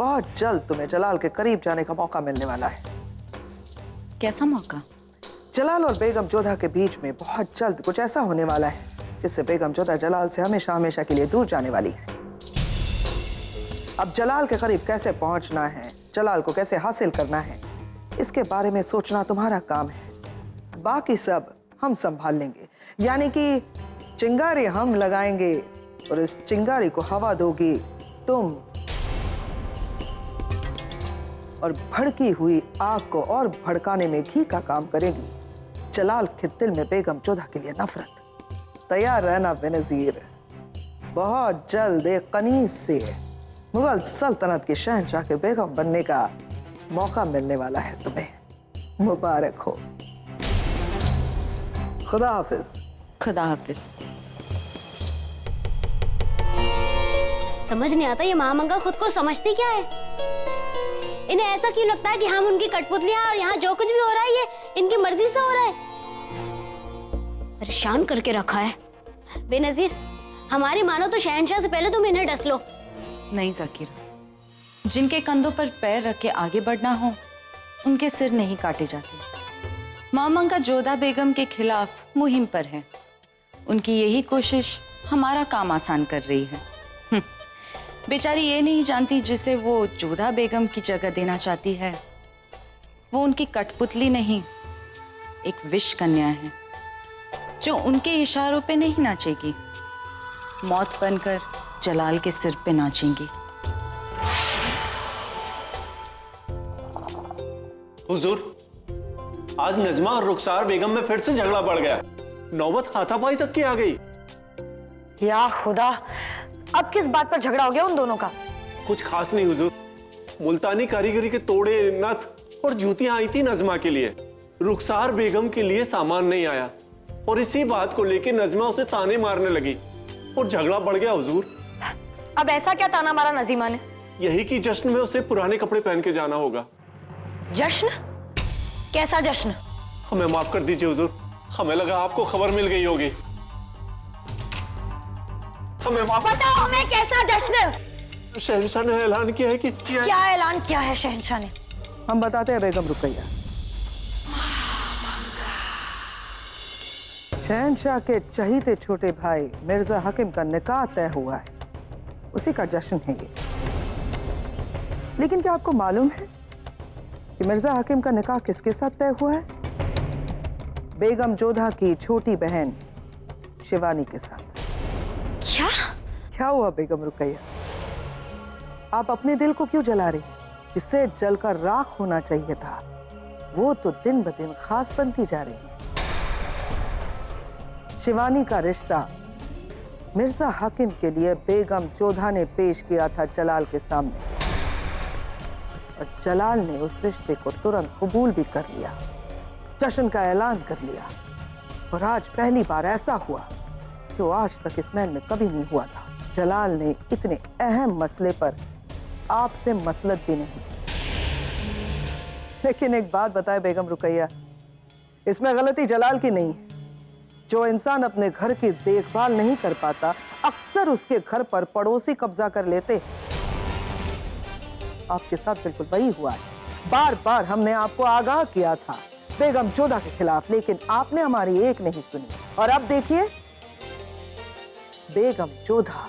बहुत जल्द तुम्हें जलाल के करीब जाने का मौका मिलने वाला है। कैसा मौका? जलाल और बेगम जोधा के बीच में बहुत जल्द कुछ ऐसा होने वाला है जिससे बेगम जोधा जलाल से हमेशा हमेशा के लिए दूर जाने वाली है। अब जलाल के करीब कैसे पहुंचना है, जलाल को कैसे हासिल करना है, इसके बारे में सोचना तुम्हारा काम है। बाकी सब हम संभाल लेंगे। यानी कि चिंगारी हम लगाएंगे और इस चिंगारी को हवा दोगी तुम, और भड़की हुई आग को और भड़काने में घी का काम करेगी जलाल के दिल में बेगम जोधा के लिए नफरत। तैयार रहना बेनजीर, बहुत जल्द एक कनीज से मुगल सल्तनत की शहंशाह के बेगम बनने का मौका मिलने वाला है तुम्हें। मुबारक हो। खुदा हाफिज। खुदा हाफिज। समझ नहीं आता ये महामंगा खुद को समझती क्या है। इन्हें ऐसा क्यों लगता है कि हम उनकी कठपुतलियां और यहाँ जो कुछ भी हो रहा है ये इनकी मर्जी से हो रहा है। परेशान करके रखा है। बेनजीर, हमारी मानो तो शहंशाह से पहले तुम इन्हें डस लो। नहीं जाकिर, जिनके कंधों पर पैर रख के आगे बढ़ना हो उनके सिर नहीं काटे जाते। महामंगा जोधा बेगम के खिलाफ मुहिम पर है। उनकी यही कोशिश हमारा काम आसान कर रही है। बेचारी ये नहीं जानती जिसे वो जोधा बेगम की जगह देना चाहती है वो उनकी कठपुतली नहीं, एक विष कन्या है जो उनके इशारों पे नहीं नाचेगी, मौत बनकर जलाल के सिर पे नाचेंगी। हुजूर, आज नजमा और रुखसार बेगम में फिर से झगड़ा बढ़ गया। नौबत हाथापाई तक की आ गई। या खुदा, अब किस बात पर झगड़ा हो गया उन दोनों का? कुछ खास नहीं हुजूर, मुल्तानी कारीगरी के तोड़े, नथ और जूतियां आई थी नजमा के लिए। रुखसार बेगम के लिए सामान नहीं आया और इसी बात को लेकर नजमा उसे ताने मारने लगी और झगड़ा बढ़ गया हुजूर। अब ऐसा क्या ताना मारा नजीमा ने? यही कि जश्न में उसे पुराने कपड़े पहन के जाना होगा। जश्न? कैसा जश्न? हमें माफ कर दीजिए हुजूर, हमें लगा आपको खबर मिल गई होगी। हमें माफ। बताओ हमें, कैसा जश्न? शहंशाह ने ऐलान किया है कि क्या ऐलान किया है शहंशाह ने? हम बताते हैं बेगम रुकैया। शहंशाह के चहीते छोटे भाई मिर्जा हकीम का निकाह तय हुआ है, उसी का जश्न है ये। लेकिन क्या आपको मालूम है कि मिर्जा हकीम का निकाह किसके साथ तय हुआ है? बेगम जोधा की छोटी बहन शिवानी के साथ। क्या? क्या हुआ बेगम रुकैया? आप अपने दिल को क्यों जला रही हैं? जिससे जलकर राख होना चाहिए था वो तो दिन ब दिन खास बनती जा रही है। शिवानी का रिश्ता मिर्जा हकीम के लिए बेगम जोधा ने पेश किया था जलाल के सामने, और जलाल ने उस रिश्ते को तुरंत कबूल भी कर लिया, जश्न का ऐलान कर लिया। और आज पहली बार ऐसा हुआ जो आज तक इस महल में कभी नहीं हुआ था। जलाल ने इतने अहम मसले पर आपसे मसलत भी नहीं। लेकिन एक बात बताए बेगम रुकैया, इसमें गलती जलाल की नहीं है। जो इंसान अपने घर की देखभाल नहीं कर पाता अक्सर उसके घर पर पड़ोसी कब्जा कर लेते। आपके साथ बिल्कुल वही हुआ है। बार बार हमने आपको आगाह किया था बेगम जोधा के खिलाफ, लेकिन आपने हमारी एक नहीं सुनी। और अब देखिए बेगम जोधा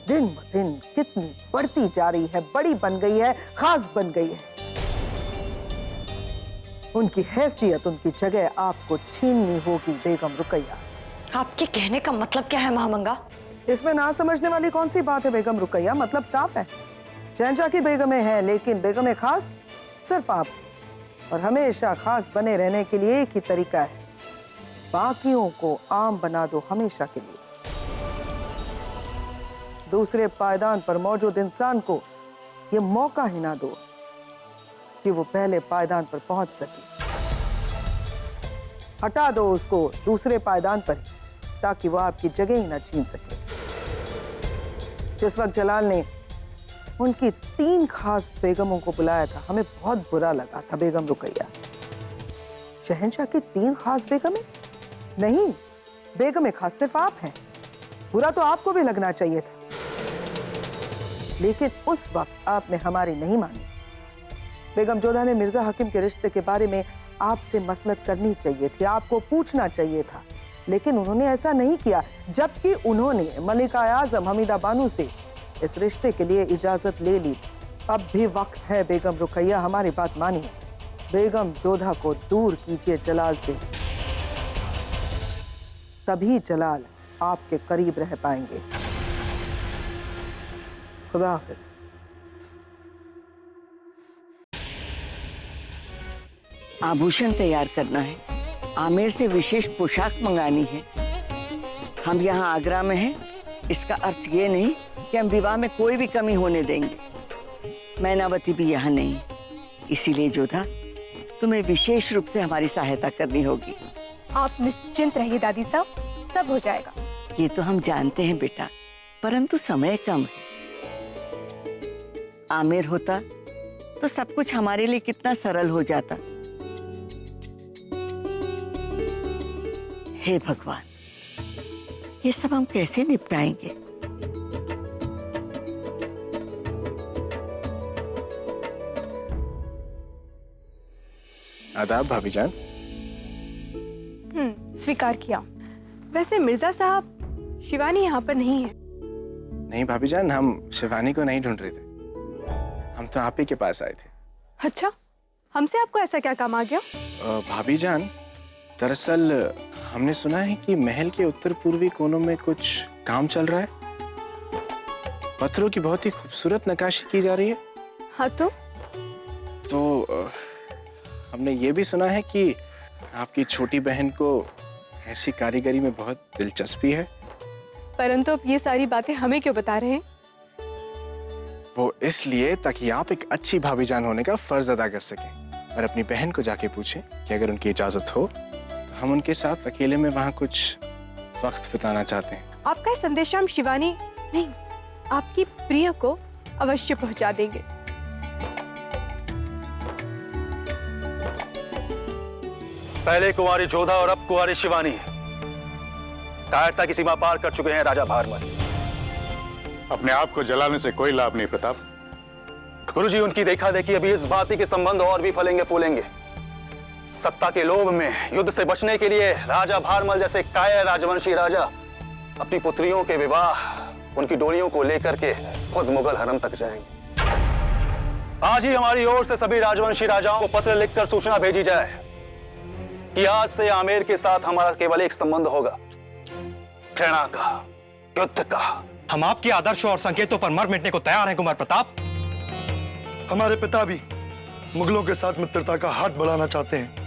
दिन ब दिन कितनी बढ़ती जा रही है, बड़ी बन गई है, खास बन गई है। उनकी हैसियत, उनकी जगह आपको छीननी होगी बेगम रुकैया। आपके कहने का मतलब क्या है महामंगा? इसमें ना समझने वाली कौन सी बात है बेगम रुकैया? मतलब साफ है, शहंशाह की बेगमें हैं लेकिन बेगमें खास सिर्फ आप। और हमेशा खास बने रहने के लिए एक ही तरीका है, बाकियों को आम बना दो हमेशा के लिए। दूसरे पायदान पर मौजूद इंसान को ये मौका ही ना दो कि वो पहले पायदान पर पहुंच सके। हटा दो उसको दूसरे पायदान पर ताकि वो आपकी जगह ही ना छीन सके। जिस वक्त जलाल ने उनकी 3 खास बेगमों को बुलाया था हमें बहुत बुरा लगा था बेगम रुकैया। शहंशाह की 3 खास बेगमें नहीं, बेगमें खास सिर्फ आप हैं। बुरा तो आपको भी लगना चाहिए था, लेकिन उस वक्त आपने हमारी नहीं मानी। बेगम जोधा ने मिर्जा हकीम के रिश्ते के बारे में आपसे मसलत करनी चाहिए थी, आपको पूछना चाहिए था, लेकिन उन्होंने ऐसा नहीं किया। जबकि उन्होंने मलिका आजम हमीदा बानो से इस रिश्ते के लिए इजाजत ले ली। अब भी वक्त है बेगम रुकैया, हमारी बात मानिए। बेगम जोधा को दूर कीजिए जलाल से, तभी जलाल आपके करीब रह पाएंगे। खुदा हाफिज। आभूषण तैयार करना है, आमिर से विशेष पोशाक मंगानी है। हम यहाँ आगरा में हैं, इसका अर्थ ये नहीं कि हम विवाह में कोई भी कमी होने देंगे। मैनावती भी यहाँ नहीं, इसीलिए जोधा तुम्हें विशेष रूप से हमारी सहायता करनी होगी। आप निश्चिंत रहिए दादी साहब, सब हो जाएगा। ये तो हम जानते हैं बेटा, परंतु समय कम है। आमिर होता तो सब कुछ हमारे लिए कितना सरल हो जाता। हे भगवान, ये सब हम कैसे निपटाएंगे? आदाब भाभी जान। स्वीकार किया। वैसे मिर्जा साहब, शिवानी यहाँ पर नहीं है। नहीं भाभी जान, हम शिवानी को नहीं ढूंढ रहे थे, हम तो आप ही के पास आए थे। अच्छा, हमसे आपको ऐसा क्या काम आ गया? भाभी जान, दरअसल हमने सुना है कि महल के उत्तर पूर्वी कोनों में कुछ काम चल रहा है। पत्थरों की बहुत ही खूबसूरत नक्काशी की जा रही है। हाँ तो हमने ये भी सुना है कि आपकी छोटी बहन को ऐसी कारीगरी में बहुत दिलचस्पी है। परंतु अब ये सारी बातें हमें क्यों बता रहे हैं? वो इसलिए ताकि आप एक अच्छी भाभी जान होने का फर्ज अदा कर सकें और अपनी बहन को जाके पूछें कि अगर उनकी इजाजत हो तो हम उनके साथ अकेले में वहां कुछ वक्त बिताना चाहते हैं। आपका संदेश हम शिवानी नहीं, आपकी प्रिय को अवश्य पहुंचा देंगे। पहले कुंवारी जोधा और अब कुंवारी शिवानी कायरता की सीमा पार कर चुके हैं राजा भारमल। अपने आप को जलाने से कोई लाभ नहीं प्रताप। गुरुजी, उनकी देखा देखी अभी इस भांति के संबंध और भी फलेंगे फूलेंगे। सत्ता के लोभ में युद्ध से बचने के लिए राजा भारमल जैसे कायर राजवंशी राजा अपनी पुत्रियों के विवाह उनकी डोलियों को लेकर के खुद मुगल हरम तक जाएंगे। आज ही हमारी ओर से सभी राजवंशी राजाओं को पत्र लिखकर सूचना भेजी जाए कि आज से आमेर के साथ हमारा केवल एक संबंध होगा, घृणा का, युद्ध का। हम आपके आदर्शों और संकेतों पर मर मिटने को तैयार हैं कुमार प्रताप। हमारे पिता भी मुगलों के साथ मित्रता का हाथ बढ़ाना चाहते हैं,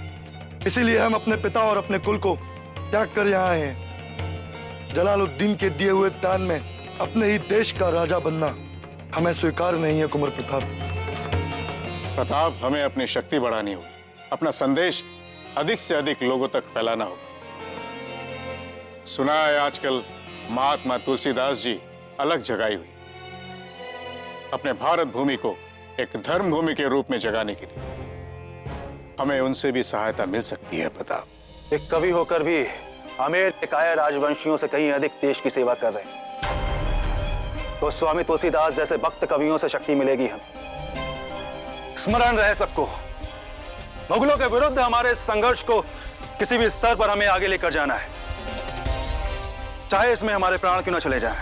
इसीलिए हम अपने पिता और अपने कुल को त्याग कर यहाँ आए हैं। जलालुद्दीन के दिए हुए दान में अपने ही देश का राजा बनना हमें स्वीकार नहीं है कुमार प्रताप। प्रताप, हमें अपनी शक्ति बढ़ानी होगी, अपना संदेश अधिक से अधिक लोगों तक फैलाना होगा। सुना है आजकल महात्मा तुलसीदास जी अलग जगाई हुई, अपने भारत भूमि को एक धर्म भूमि के रूप में जगाने के लिए हमें उनसे भी सहायता मिल सकती है प्रताप। एक कवि होकर भी आमेर के कायर राजवंशियों से कहीं अधिक देश की सेवा कर रहे हैं, तो स्वामी तुलसीदास जैसे भक्त कवियों से शक्ति मिलेगी। हम स्मरण रहे सबको, मुगलों के विरुद्ध हमारे संघर्ष को किसी भी स्तर पर हमें आगे लेकर जाना है, चाहे इसमें हमारे प्राण क्यों न चले जाएं।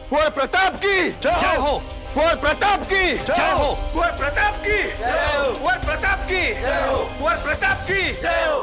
कुंवर प्रताप की जय हो, कुंवर प्रताप की जय हो, कुंवर प्रताप की जय हो, कुंवर प्रताप की जय हो, कुंवर प्रताप की जय हो।